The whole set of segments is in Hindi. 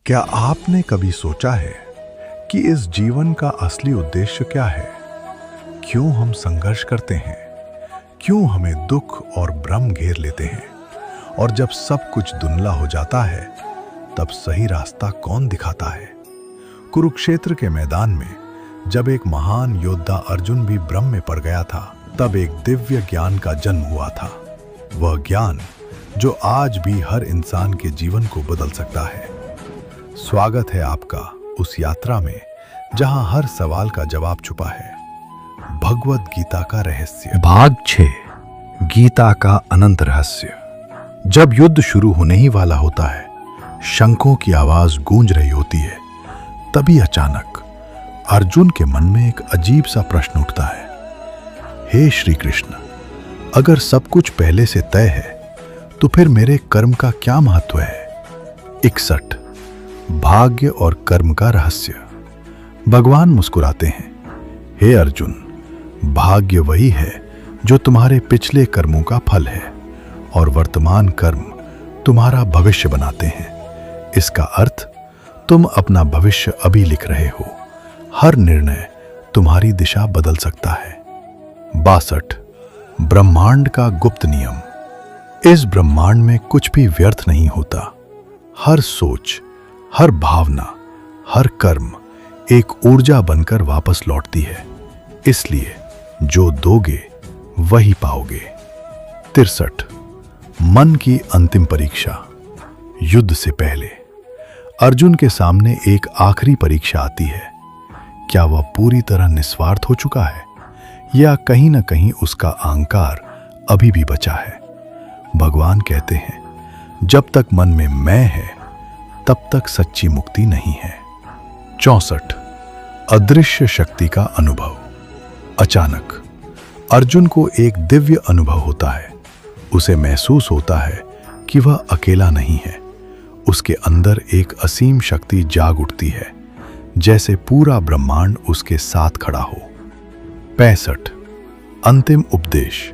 क्या आपने कभी सोचा है कि इस जीवन का असली उद्देश्य क्या है? क्यों हम संघर्ष करते हैं? क्यों हमें दुख और भ्रम घेर लेते हैं? और जब सब कुछ धुंधला हो जाता है, तब सही रास्ता कौन दिखाता है? कुरुक्षेत्र के मैदान में जब एक महान योद्धा अर्जुन भी भ्रम में पड़ गया था, तब एक दिव्य ज्ञान का जन्म हुआ था। वह ज्ञान जो आज भी हर इंसान के जीवन को बदल सकता है। स्वागत है आपका उस यात्रा में जहां हर सवाल का जवाब छुपा है। भगवद गीता का रहस्य, भाग 6, गीता का अनंत रहस्य। जब युद्ध शुरू होने ही वाला होता है, शंखों की आवाज गूंज रही होती है, तभी अचानक अर्जुन के मन में एक अजीब सा प्रश्न उठता है। हे श्री कृष्ण, अगर सब कुछ पहले से तय है तो फिर मेरे कर्म का क्या महत्व है? 61 भाग्य और कर्म का रहस्य। भगवान मुस्कुराते हैं। हे अर्जुन, भाग्य वही है जो तुम्हारे पिछले कर्मों का फल है और वर्तमान कर्म तुम्हारा भविष्य बनाते हैं। इसका अर्थ, तुम अपना भविष्य अभी लिख रहे हो। हर निर्णय तुम्हारी दिशा बदल सकता है। 62 ब्रह्मांड का गुप्त नियम। इस ब्रह्मांड में कुछ भी व्यर्थ नहीं होता। हर सोच, हर भावना, हर कर्म एक ऊर्जा बनकर वापस लौटती है। इसलिए जो दोगे वही पाओगे। 63 मन की अंतिम परीक्षा। युद्ध से पहले अर्जुन के सामने एक आखिरी परीक्षा आती है। क्या वह पूरी तरह निस्वार्थ हो चुका है या कहीं ना कहीं उसका अहंकार अभी भी बचा है? भगवान कहते हैं, जब तक मन में मैं है, तब तक सच्ची मुक्ति नहीं है। 64 अदृश्य शक्ति का अनुभव। अचानक अर्जुन को एक दिव्य अनुभव होता है। उसे महसूस होता है कि वह अकेला नहीं है। उसके अंदर एक असीम शक्ति जाग उठती है, जैसे पूरा ब्रह्मांड उसके साथ खड़ा हो। 65 अंतिम उपदेश,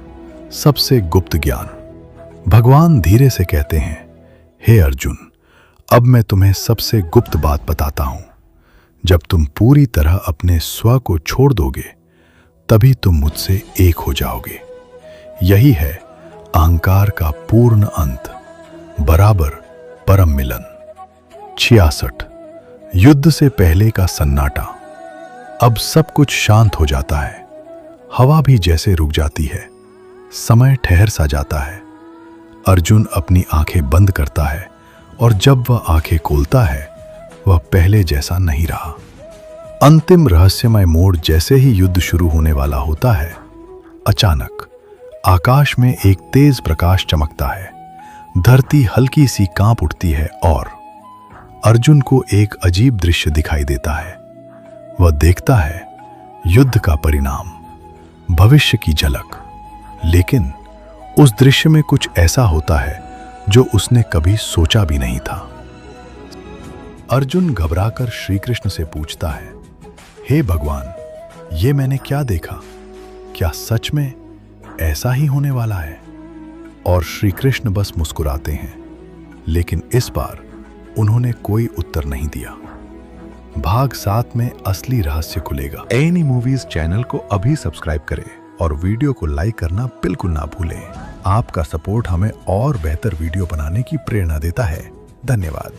सबसे गुप्त ज्ञान। भगवान धीरे से कहते हैं, हे अर्जुन, अब मैं तुम्हें सबसे गुप्त बात बताता हूं। जब तुम पूरी तरह अपने स्व को छोड़ दोगे, तभी तुम मुझसे एक हो जाओगे। यही है अहंकार का पूर्ण अंत, बराबर परम मिलन। 66 युद्ध से पहले का सन्नाटा। अब सब कुछ शांत हो जाता है। हवा भी जैसे रुक जाती है। समय ठहर सा जाता है। अर्जुन अपनी आंखें बंद करता है और जब वह आंखें खोलता है, वह पहले जैसा नहीं रहा। अंतिम रहस्यमय मोड़। जैसे ही युद्ध शुरू होने वाला होता है, अचानक आकाश में एक तेज प्रकाश चमकता है। धरती हल्की सी कांप उठती है और अर्जुन को एक अजीब दृश्य दिखाई देता है। वह देखता है युद्ध का परिणाम, भविष्य की झलक। लेकिन उस दृश्य में कुछ ऐसा होता है जो उसने कभी सोचा भी नहीं था। अर्जुन घबराकर श्री कृष्ण से पूछता है, हे भगवान, ये मैंने क्या देखा? क्या सच में ऐसा ही होने वाला है? और श्री कृष्ण बस मुस्कुराते हैं। लेकिन इस बार उन्होंने कोई उत्तर नहीं दिया। भाग 7 में असली रहस्य खुलेगा। एनी मूवीज चैनल को अभी सब्सक्राइब करें और वीडियो को लाइक करना बिल्कुल ना भूलें। आपका सपोर्ट हमें और बेहतर वीडियो बनाने की प्रेरणा देता है। धन्यवाद।